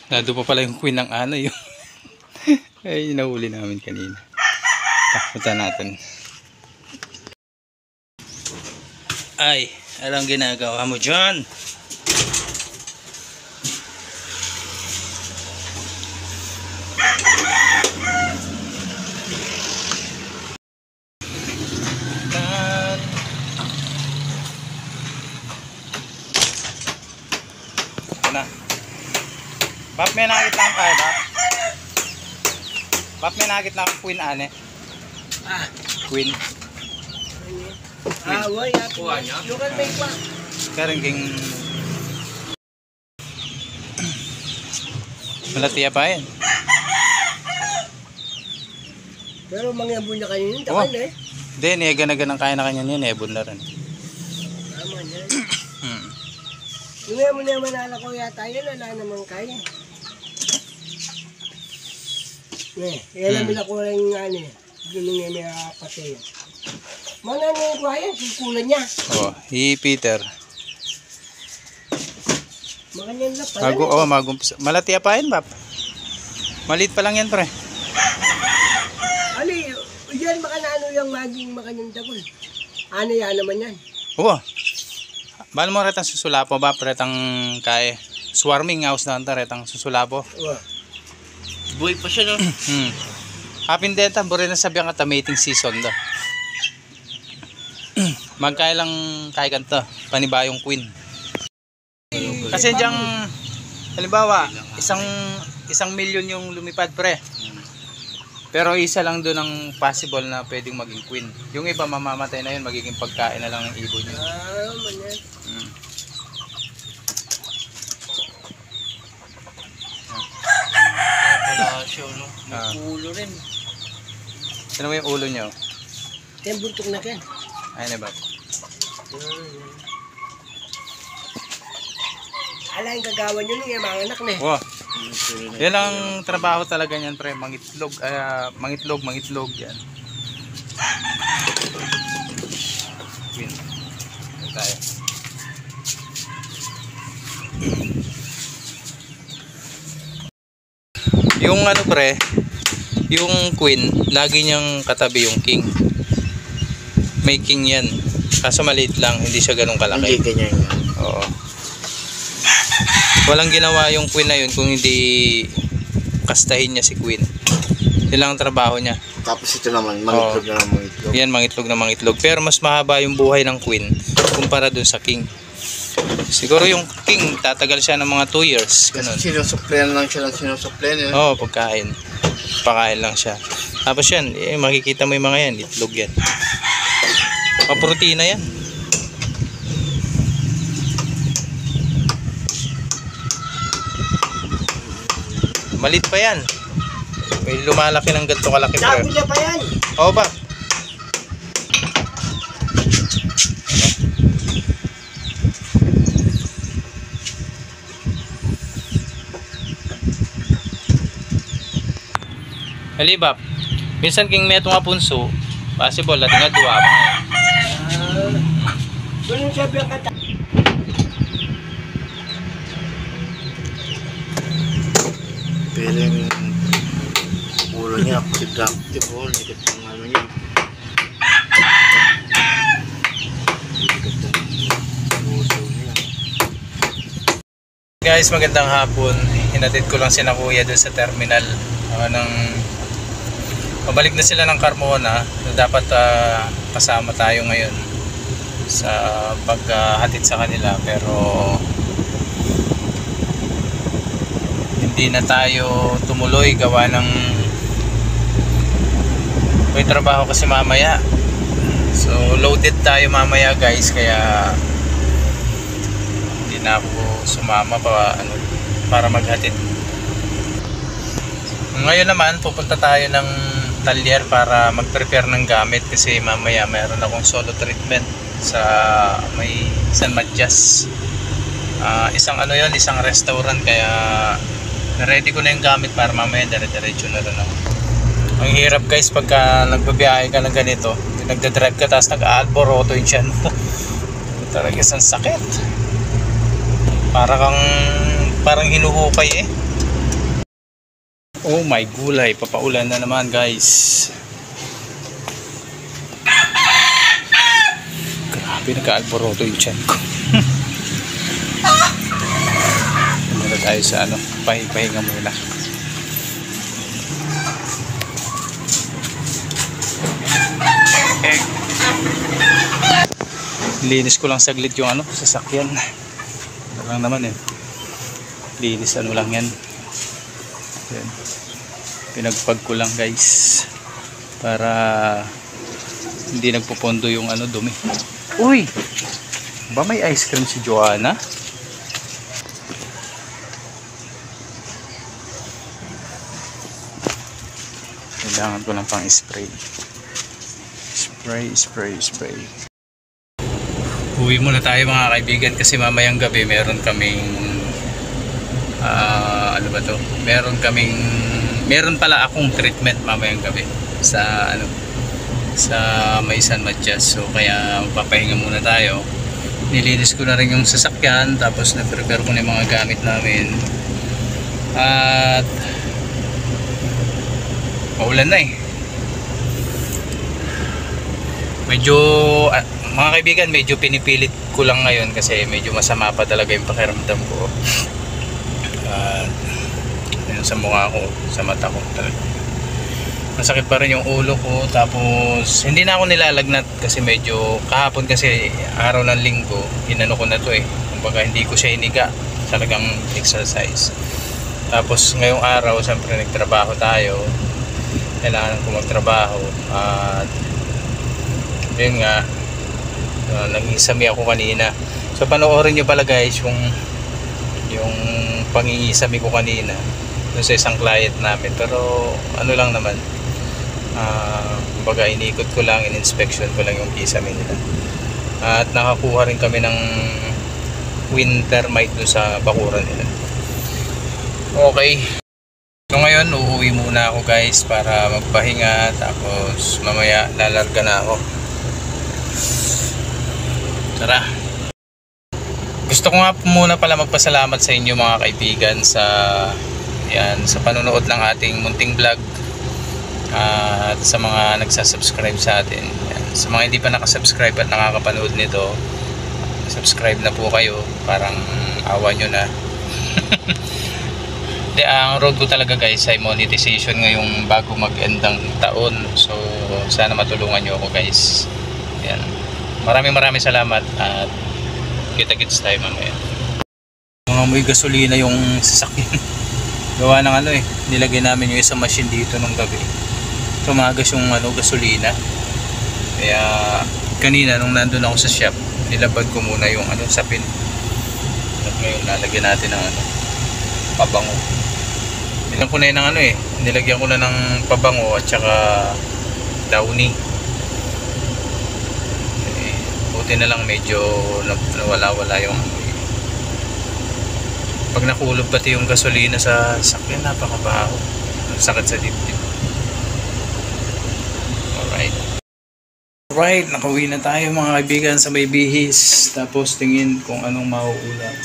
Nado pa pala yung queen ng ano yun. Ay, nahuli namin kanina. Punta natin. Ay, anong ginagawa mo dyan? Na. Bap, may nakit lang kayo, Bap. Bap, may nakit lang queen, ane. Queen. Why? Kuha niya? Lukan may kwa. Karingking malatiya pa yan. Pero mangyabon na kanina, takan eh. Hindi, niyaga-naga ng kaya na kanya niya, nebon na rin. Tama yan. Yung mo na manala ko yata yun, wala namang kaya. Alam nila ko rin nga niya. Ginungan niya pati yan. Mana na yung kaya, sukulan niya. Peter. Makanyan na pala. Malatiya pa yan, Bap. Maliit pa lang yan, pre. Ali, yan makanano yung maging makanyang dabol. Ano yan naman yan? Bala mo retang susulapo ba? Retang kaya. Swarming house na ito, retang susulapo. Buhay pa siya, no? Hapin deta, bure na sabi ang mating season do. Magkaya lang kaya kanto, panibayong queen. Kasi diyang, halimbawa, isang milyon yung lumipad, pre. Pero isa lang doon ang possible na pwedeng maging queen. Yung iba mamamatay na yun, magiging pagkain na lang ng ibon yun. Manyan. Palasyo, no? May ulo rin. Sino mo yung ulo nyo? Kaya buntok na ken. Ayun na ba? Ala yung gagawa nyo nung yung mga anak na eh. Yan ang trabaho talaga niyan, pre. Mangitlog yan. Queen. Yan tayo. Yung ano, pre, yung queen, lagi niyang katabi yung king. May king yan. Kaso maliit lang, hindi siya ganun kalaki. Hindi ganyan yan. Oo. Walang ginawa yung queen na yun kung hindi kastahin niya si queen. Yun lang ang trabaho niya. Tapos ito naman, mangitlog na ng mangitlog. Yan, mangitlog na mangitlog. Pero mas mahaba yung buhay ng queen kumpara dun sa king. Siguro yung king, tatagal siya ng mga 2 years. Ganun. Sinusuplean lang siya ng sinusuplean. Oo, pagkain. Pakain lang siya. Tapos yan, makikita mo yung mga yan, itlog yan. Paprotina yan. Malit pa yan. May lumalaki ng ganito kalaki. Sabi niya pa yan. Oo ba? Halibap. Minsan king meto nga punso, possible natin nga duwa pa nga. Ganun sabi ang kata. Pero yung ulo niya, active po, likit ng ano niya. Likit ng puso niya. Guys, magandang hapon. Hinatid ko lang si na kuya doon sa terminal. Pabalik na sila ng Carmona. Dapat kasama tayo ngayon sa paghatid sa kanila, pero hindi na tayo tumuloy gawa ng may trabaho kasi mamaya. So loaded tayo mamaya, guys, kaya hindi na ako sumama para maghatid. Ngayon naman pupunta tayo ng Talyer para mag-prepare ng gamit kasi mamaya mayroon akong solo treatment sa may San Matias. Isang restaurant, kaya na-ready ko na yung gamit para mamaya dire-diretso na rin ako. Ang hirap, guys, pagka nagbabiyahe ka ng ganito, nagdadrive ka tapos nag-aalboroto yung tiyan mo. Talaga isang sakit. Parang hinuhukay eh. Oh my gulay, papaulan na naman guys. Grabe, nagka-alboroto yung tiyan ko. Muna tayo sa ano, pahinga muna. Linis ko lang saglit yung ano, sasakyan. Ano lang naman eh. Linis ano lang yan. Yan. Pinagpag ko lang guys. Para hindi nagpupondo yung ano, dumi. Uy! Ba may ice cream si Joanna? Kailangan ko lang pang spray. Spray. Uwi muna tayo mga kaibigan kasi mamayang gabi meron kaming ano ba to? Meron pala akong treatment mamayang gabi sa ano, sa may San Matias. So kaya magpapahinga muna tayo. Nilinis ko na rin yung sasakyan, tapos na-prepare ko na yung mga gamit namin. At maulan na eh. Medyo mga kaibigan, medyo pinipilit ko lang ngayon kasi medyo masama pa talaga yung pakiramdam ko. Yun sa mukha ko, sa mata ko talaga. Masakit pa rin yung ulo ko, tapos hindi na ako nilalagnat kasi medyo kahapon kasi araw ng linggo, inano ko na to eh. Kumbaga hindi ko siya iniga, talagang exercise. Tapos ngayong araw, siyempre nagtrabaho tayo. Kailangan ko magtrabaho at yun nga, nangisami ako kanina. So panoorin nyo pala guys yung pangingisami ko kanina dun sa isang client namin, pero ano lang naman, kumbaga inikot ko lang, in-inspection ko lang yung kisame nila. At nakakuha rin kami ng wind termite dun sa bakuran nila. Okay, so ngayon uuwi muna ako guys para magpahinga, tapos mamaya lalarga na ako. Tara. Gusto ko nga muna pala magpasalamat sa inyo mga kaibigan sa sa panonood ng ating munting vlog at sa mga nagsasubscribe sa atin. Yan. Sa mga hindi pa nakasubscribe at nakakapanood nito, subscribe na po kayo, parang awa nyo na. Ang road ko talaga guys ay monetization ngayong bago mag-end ng taon, so sana matulungan nyo ako guys. Yan. Maraming salamat at kita-kits tayo mamaya. Mga may gasolina yung sasakyan. Gawa ng ano eh, nilagay namin yung isang machine dito nung gabi. Tumagas yung ano, gasolina. Kaya kanina nung nandun ako sa shop, nilabad ko muna yung ano, sapin. At ngayon lalagyan natin ng ano, pabango. Nilagyan ko na yun ng ano eh, nilagyan ko na ng pabango at saka downy. Buti na lang medyo nawala-wala yung pag nakulog pati yung gasolina sa sakyan, napakabaho, sakit sa dibdib. Alright, nakauwi na tayo mga kaibigan sa may bihis, tapos tingin kung anong mauulam.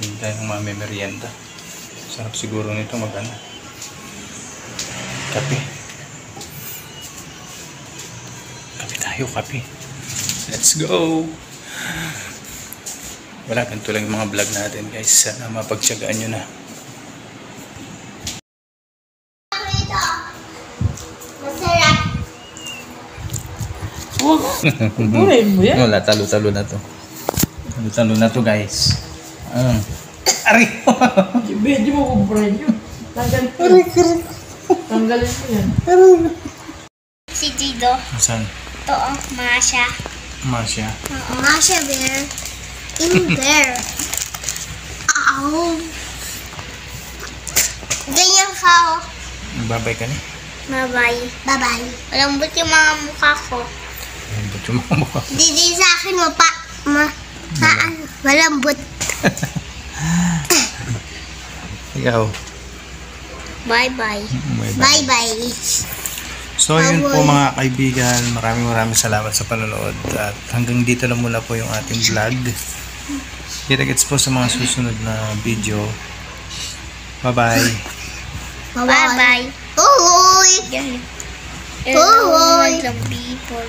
Tingin tayo ng mga merienda. Sarap siguro nito mag-ano, kape. Kape. Let's go. Wala, ganito lang yung mga vlog natin guys. Sana mapagtsagaan nyo na. Wala, talo-talo na to. Talo-talo na to guys. Ari! Medyo mo kumpren yun. Tanggalin mo yan. Si Dido. Saan? Ito oh, Masha. Masya. Masha bear. In there. Ow. Ganyan ka oh. Nagbabay ka na? Bye-bye. Bye-bye. Malambot yung mga mukha ko. Malambot yung mga mukha. Hindi sa akin malambot. Ikaw. Bye-bye. Bye-bye. Bye-bye. So yun po mga kaibigan, maraming salamat sa panonood at hanggang dito na muna po yung ating vlog. Kita-kits po sa mga susunod na video. Bye-bye. Bye-bye. Uy! Uy! People.